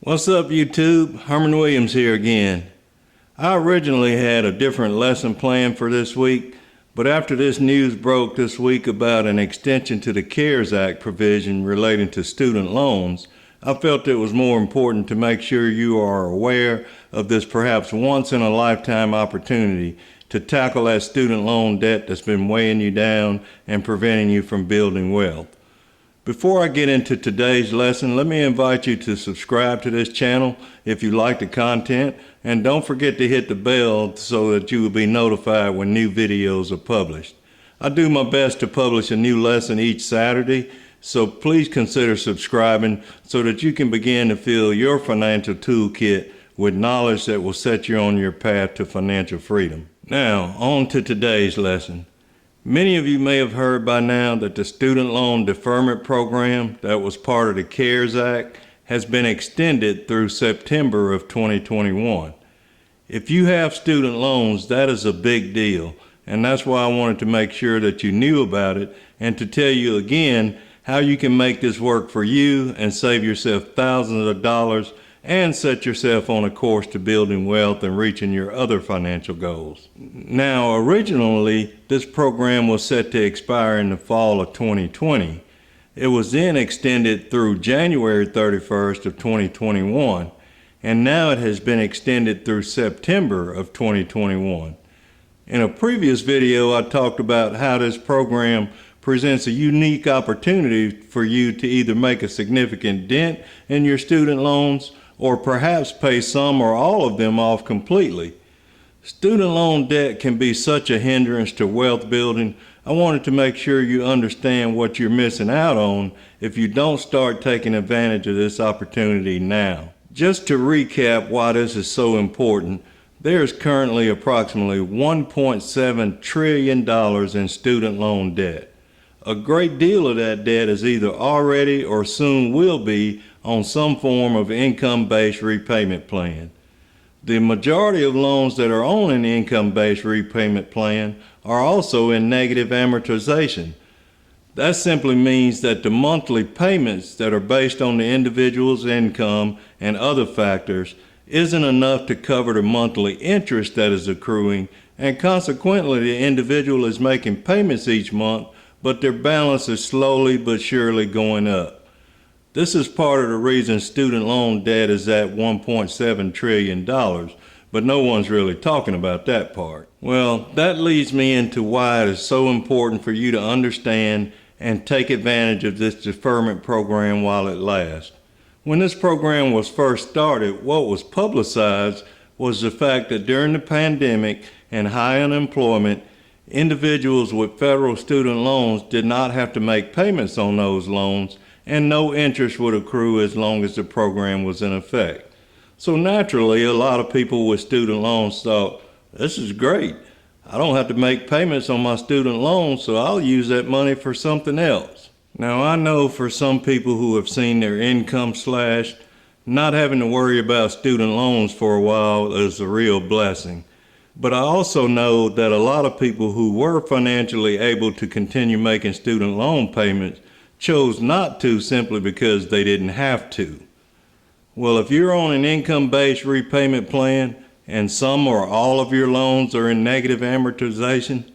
What's up, YouTube? Herman Williams here again. I originally had a different lesson planned for this week, but after this news broke this week about an extension to the C.A.R.E.S Act provision relating to student loans, I felt it was more important to make sure you are aware of this perhaps once-in-a-lifetime opportunity to tackle that student loan debt that's been weighing you down and preventing you from building wealth. Before I get into today's lesson, let me invite you to subscribe to this channel if you like the content, and don't forget to hit the bell so that you will be notified when new videos are published. I do my best to publish a new lesson each Saturday, so please consider subscribing so that you can begin to fill your financial toolkit with knowledge that will set you on your path to financial freedom. Now, on to today's lesson. Many of you may have heard by now that the student loan deferment program that was part of the C.A.R.E.S Act has been extended through September of 2021. If you have student loans, that is a big deal, and that's why I wanted to make sure that you knew about it and to tell you again how you can make this work for you and save yourself thousands of dollars and set yourself on a course to building wealth and reaching your other financial goals. Now, originally, this program was set to expire in the fall of 2020. It was then extended through January 31st of 2021, and now it has been extended through September of 2021. In a previous video, I talked about how this program presents a unique opportunity for you to either make a significant dent in your student loans or perhaps pay some or all of them off completely. Student loan debt can be such a hindrance to wealth building. I wanted to make sure you understand what you're missing out on if you don't start taking advantage of this opportunity now. Just to recap why this is so important, there is currently approximately $1.7 trillion in student loan debt. A great deal of that debt is either already or soon will be on some form of income-based repayment plan. The majority of loans that are on an income-based repayment plan are also in negative amortization. That simply means that the monthly payments that are based on the individual's income and other factors isn't enough to cover the monthly interest that is accruing, and consequently the individual is making payments each month, but their balance is slowly but surely going up. This is part of the reason student loan debt is at $1.7 trillion, but no one's really talking about that part. Well, that leads me into why it is so important for you to understand and take advantage of this deferment program while it lasts. When this program was first started, what was publicized was the fact that during the pandemic and high unemployment, individuals with federal student loans did not have to make payments on those loans, and no interest would accrue as long as the program was in effect. So naturally, a lot of people with student loans thought, this is great. I don't have to make payments on my student loans, so I'll use that money for something else. Now, I know for some people who have seen their income slashed, not having to worry about student loans for a while is a real blessing. But I also know that a lot of people who were financially able to continue making student loan payments chose not to simply because they didn't have to. Well, if you're on an income-based repayment plan and some or all of your loans are in negative amortization,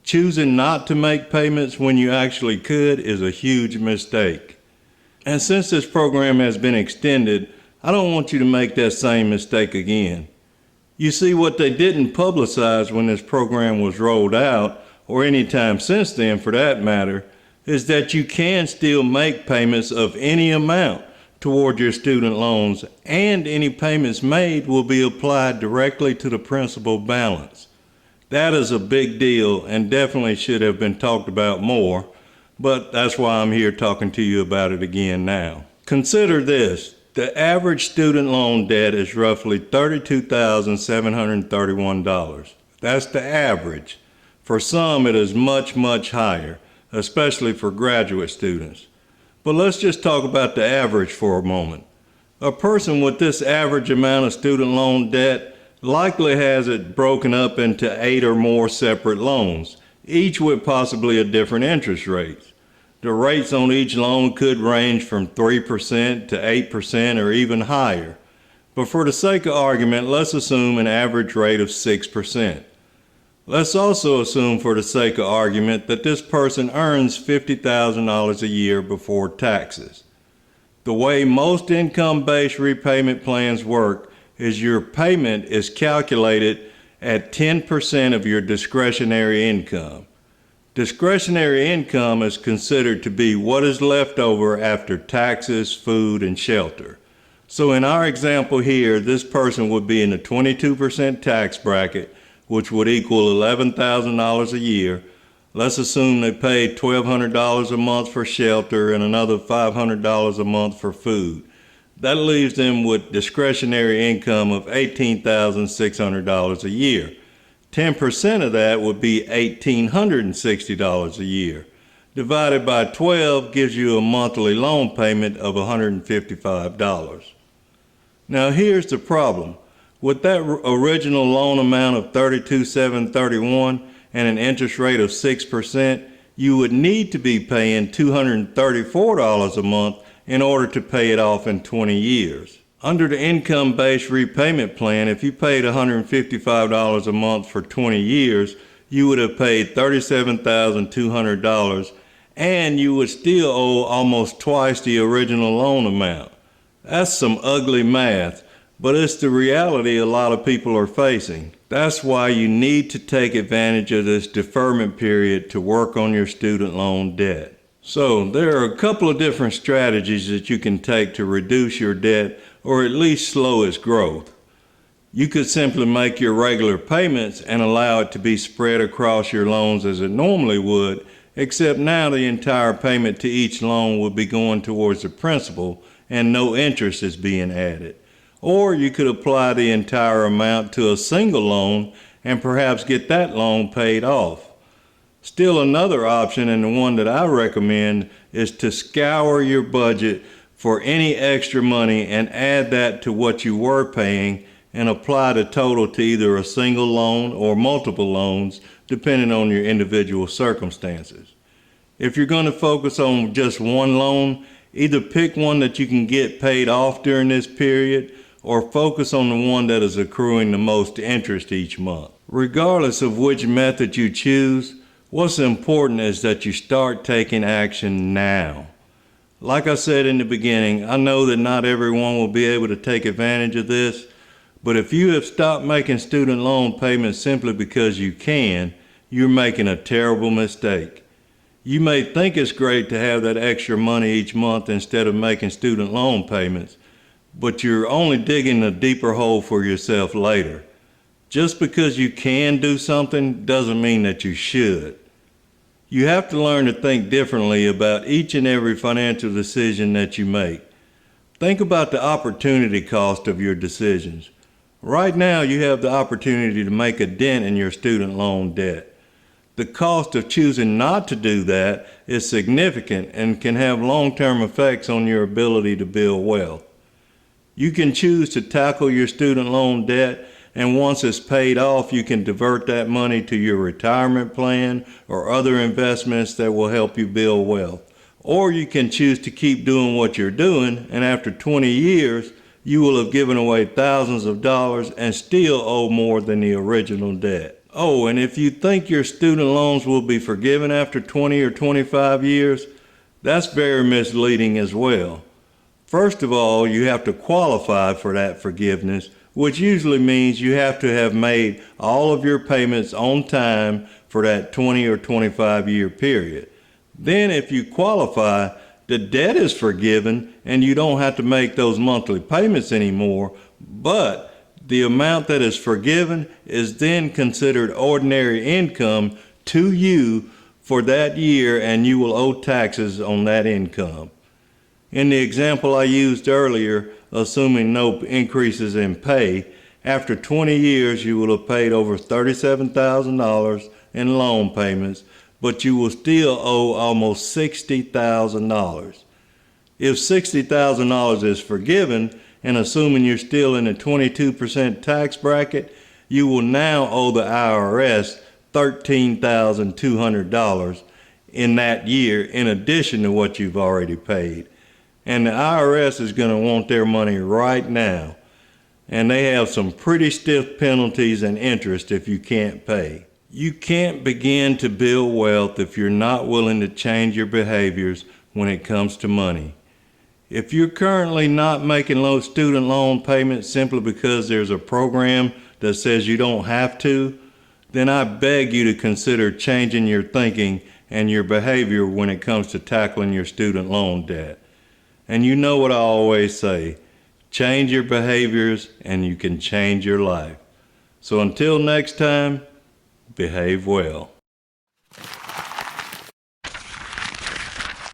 choosing not to make payments when you actually could is a huge mistake. And since this program has been extended, I don't want you to make that same mistake again. You see, what they didn't publicize when this program was rolled out, or any time since then for that matter, is that you can still make payments of any amount toward your student loans, and any payments made will be applied directly to the principal balance. That is a big deal and definitely should have been talked about more, but that's why I'm here talking to you about it again now. Consider this. The average student loan debt is roughly $32,731. That's the average. For some, it is much, much higher, especially for graduate students. But let's just talk about the average for a moment. A person with this average amount of student loan debt likely has it broken up into 8 or more separate loans, each with possibly a different interest rate. The rates on each loan could range from 3% to 8% or even higher. But for the sake of argument, let's assume an average rate of 6%. Let's also assume for the sake of argument that this person earns $50,000 a year before taxes. The way most income-based repayment plans work is your payment is calculated at 10% of your discretionary income. Discretionary income is considered to be what is left over after taxes, food, and shelter. So in our example here, this person would be in the 22% tax bracket, which would equal $11,000 a year. Let's assume they paid $1,200 a month for shelter and another $500 a month for food. That leaves them with discretionary income of $18,600 a year. 10% of that would be $1,860 a year. Divided by 12 gives you a monthly loan payment of $155. Now here's the problem. With that original loan amount of $32,731 and an interest rate of 6%, you would need to be paying $234 a month in order to pay it off in 20 years. Under the income-based repayment plan, if you paid $155 a month for 20 years, you would have paid $37,200 and you would still owe almost twice the original loan amount. That's some ugly math, but it's the reality a lot of people are facing. That's why you need to take advantage of this deferment period to work on your student loan debt. So there are a couple of different strategies that you can take to reduce your debt or at least slow its growth. You could simply make your regular payments and allow it to be spread across your loans as it normally would, except now the entire payment to each loan will be going towards the principal and no interest is being added. Or you could apply the entire amount to a single loan and perhaps get that loan paid off. Still another option, and the one that I recommend, is to scour your budget for any extra money and add that to what you were paying and apply the total to either a single loan or multiple loans, depending on your individual circumstances. If you're going to focus on just one loan, either pick one that you can get paid off during this period or focus on the one that is accruing the most interest each month. Regardless of which method you choose, what's important is that you start taking action now. Like I said in the beginning, I know that not everyone will be able to take advantage of this, but if you have stopped making student loan payments simply because you can, you're making a terrible mistake. You may think it's great to have that extra money each month instead of making student loan payments, but you're only digging a deeper hole for yourself later. Just because you can do something doesn't mean that you should. You have to learn to think differently about each and every financial decision that you make. Think about the opportunity cost of your decisions. Right now, you have the opportunity to make a dent in your student loan debt. The cost of choosing not to do that is significant and can have long-term effects on your ability to build wealth. You can choose to tackle your student loan debt, and once it's paid off, you can divert that money to your retirement plan or other investments that will help you build wealth. Or you can choose to keep doing what you're doing, and after 20 years, you will have given away thousands of dollars and still owe more than the original debt. Oh, and if you think your student loans will be forgiven after 20 or 25 years, that's very misleading as well. First of all, you have to qualify for that forgiveness, which usually means you have to have made all of your payments on time for that 20 or 25 year period. Then if you qualify, the debt is forgiven and you don't have to make those monthly payments anymore, but the amount that is forgiven is then considered ordinary income to you for that year, and you will owe taxes on that income. In the example I used earlier, assuming no increases in pay, after 20 years you will have paid over $37,000 in loan payments, but you will still owe almost $60,000. If $60,000 is forgiven, and assuming you're still in the 22% tax bracket, you will now owe the IRS $13,200, in that year in addition to what you've already paid. And the IRS is going to want their money right now. And they have some pretty stiff penalties and interest if you can't pay. You can't begin to build wealth if you're not willing to change your behaviors when it comes to money. If you're currently not making low student loan payments simply because there's a program that says you don't have to, then I beg you to consider changing your thinking and your behavior when it comes to tackling your student loan debt. And you know what I always say, change your behaviors and you can change your life. So until next time, behave well.